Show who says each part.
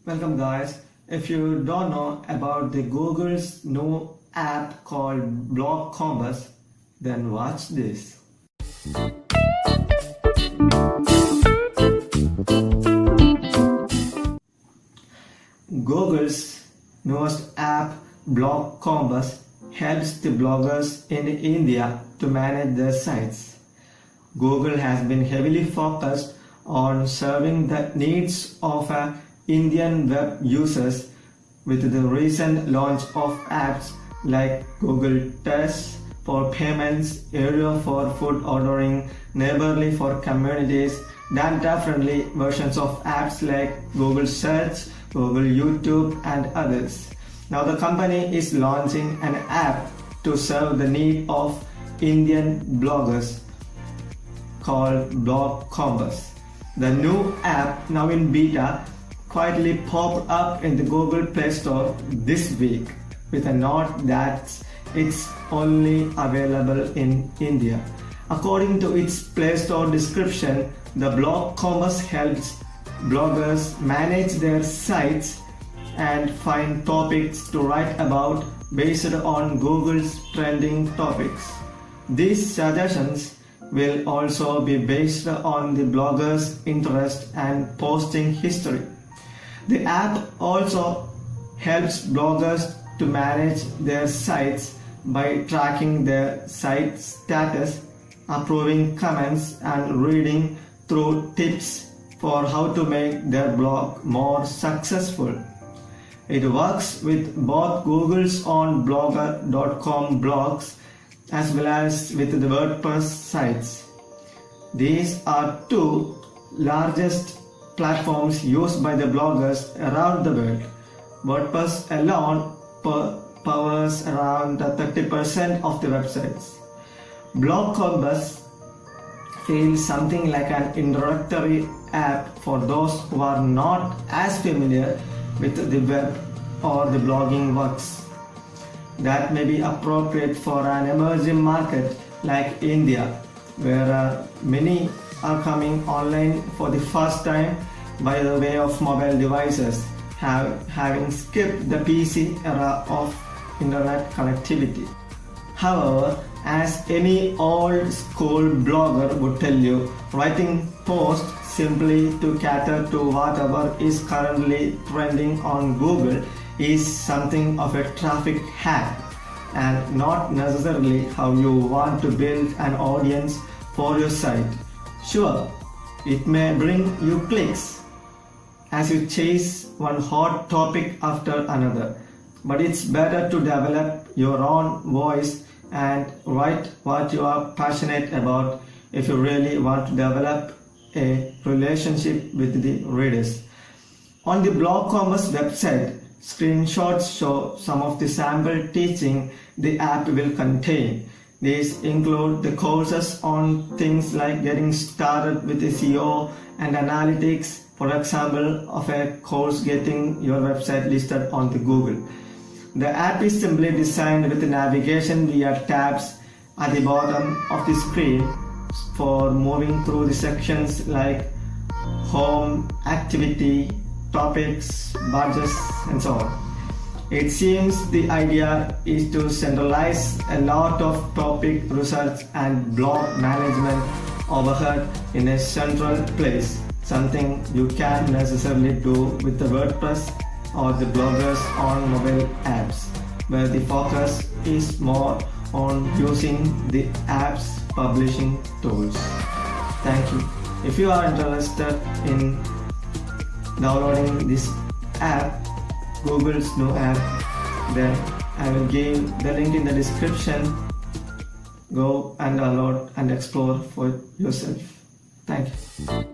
Speaker 1: Welcome guys. If you don't know about the Google's new app called Blog Compass, then watch this. Google's newest app Blog Compass helps the bloggers in India to manage their sites. Google has been heavily focused on serving the needs of Indian web users with the recent launch of apps like Google Test for payments, Area for food ordering, Neighborly for communities, data-friendly versions of apps like Google Search, Google YouTube and others. Now the company is launching an app to serve the need of Indian bloggers called Blog Compass. The new app, now in beta, quietly popped up in the Google Play Store this week with a note that it's only available in India. According to its Play Store description, the Blog Compass helps bloggers manage their sites and find topics to write about based on Google's trending topics. These suggestions will also be based on the blogger's interest and posting history. The app also helps bloggers to manage their sites by tracking their site status, approving comments and reading through tips for how to make their blog more successful. It works with both Google's own blogger.com blogs as well as with the WordPress sites. These are two largest platforms used by the bloggers around the world. WordPress alone powers around 30% of the websites. Blog Compass feels something like an introductory app for those who are not as familiar with the web or the blogging works. That may be appropriate for an emerging market like India, where many are coming online for the first time by the way of mobile devices, having skipped the PC era of internet connectivity. However, as any old school blogger would tell you, writing posts simply to cater to whatever is currently trending on Google is something of a traffic hack and not necessarily how you want to build an audience for your site. Sure, it may bring you clicks as you chase one hot topic after another, but it's better to develop your own voice and write what you are passionate about if you really want to develop a relationship with the readers. On the Blog Compass website, screenshots show some of the sample teaching the app will contain. These include the courses on things like getting started with SEO and analytics, for example, of a course getting your website listed on the Google. The app is simply designed with navigation via tabs at the bottom of the screen for moving through the sections like home, activity, topics, budgets, and so on. It seems the idea is to centralize a lot of topic research and blog management overhead in a central place, something you can't necessarily do with the WordPress or the bloggers on mobile apps, where the focus is more on using the app's publishing tools. Thank you. If you are interested in downloading this app, Google's new app, then I will give the link in the description. Go and download and explore for yourself. Thank you.